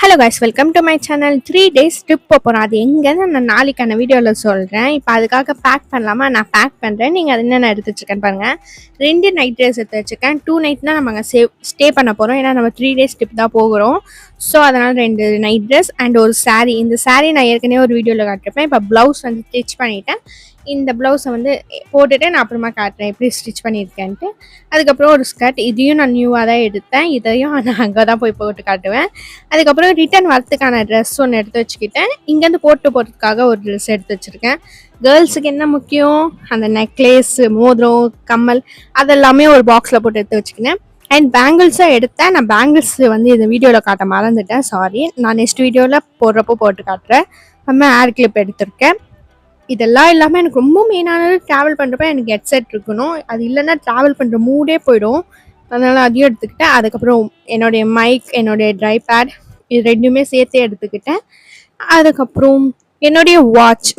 Hello guys, welcome to my channel. 3 days trip போகிறோம். அது எங்கன்னு நான் நாளைக்கான வீடியோவில் சொல்கிறேன். இப்போ அதுக்காக பேக் பண்ணலாமா? நான் பேக் பண்ணுறேன். நீங்கள் அது என்னென்ன எடுத்து வச்சுருக்கேன்னு பாருங்கள். 2 நைட் ட்ரெஸ் எடுத்து வச்சுருக்கேன். 2 night தான் நம்ம அங்கே ஸ்டே பண்ண போகிறோம். ஏன்னா நம்ம 3 days ட்ரிப் தான் போகிறோம். ஸோ அதனால் 2 நைட் ட்ரெஸ் அண்ட் ஒரு saree. இந்த saree நான் ஏற்கனவே ஒரு வீடியோவில் காட்டிருப்பேன். இப்போ ப்ளவுஸ் வந்து ஸ்டிச் பண்ணிவிட்டேன். இந்த ப்ளவுஸை வந்து போட்டுட்டு நான் அப்புறமா காட்டுறேன் எப்படி ஸ்டிச் பண்ணியிருக்கேன்ட்டு. அதுக்கப்புறம் ஒரு ஸ்கர்ட், இதையும் நான் நியூவாக தான் எடுத்தேன். இதையும் நான் அங்கே தான் போய் போட்டு காட்டுவேன். அதுக்கப்புறம் ரிட்டன் வரத்துக்கான ட்ரெஸ் ஒன்று எடுத்து வச்சுக்கிட்டேன். இங்கேருந்து போகிறதுக்காக ஒரு ட்ரெஸ் எடுத்து வச்சுருக்கேன். கேர்ள்ஸுக்கு என்ன முக்கியம், அந்த நெக்லேஸு, மோதிரம், கம்மல் அதெல்லாமே ஒரு பாக்ஸில் போட்டு எடுத்து வச்சுக்கினேன். அண்ட் பேங்கிள்ஸாக எடுத்தேன். நான் பேங்கிள்ஸ் வந்து இந்த வீடியோவில் காட்ட மறந்துட்டேன், சாரி. நான் நெக்ஸ்ட் வீடியோவில் போடுறப்போ போட்டு காட்டுறேன். நம்ம ஏர் கிளிப் எடுத்திருக்கேன். இதெல்லாம் இல்லாமல் எனக்கு ரொம்ப மெயினானது ட்ராவல் பண்ணுறப்ப எனக்கு ஹெட்செட் இருக்கணும். அது இல்லைன்னா ட்ராவல் பண்ணுற மூடே போயிடும். அதனால் அதையும் எடுத்துக்கிட்டேன். அதுக்கப்புறம் என்னுடைய மைக், என்னுடைய ட்ரைபேட், இது ரெண்டுமே சேர்த்தே எடுத்துக்கிட்டேன். அதுக்கப்புறம் என்னுடைய வாட்ச்,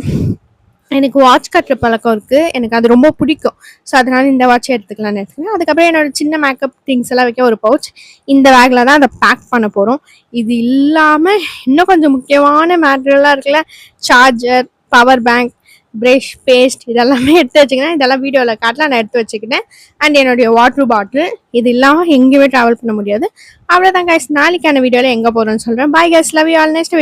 எனக்கு வாட்ச் கட்டுற பழக்கம் இருக்குது. எனக்கு அது ரொம்ப பிடிக்கும். ஸோ அதனால் இந்த வாட்சை எடுத்துக்கலான்னு எடுத்துக்கேன். அதுக்கப்புறம் என்னோடய சின்ன மேக்கப் திங்ஸ் எல்லாம் வைக்க ஒரு பவுச். இந்த பேக்கில் தான் அதை பேக் பண்ண போகிறோம். இது இல்லாமல் இன்னும் கொஞ்சம் முக்கியமான மேட்டரெல்லாம் இருக்குல்ல, charger, power bank, brush, paste இதெல்லாமே எடுத்து வச்சுக்கினேன். இதெல்லாம் வீடியோவில் காட்டலாம், நான் எடுத்து வச்சுக்கிட்டேன். அண்ட் என்னுடைய வாட்டர் பாட்டில். இது இல்லாமல் எங்கேயுமே ட்ராவல் பண்ண முடியாது. அவ்வளோதான் கைஸ். நாளைக்கான வீடியோவில் எங்கே போகிறோன்னு சொல்கிறேன். Bye guys, love you all. Next video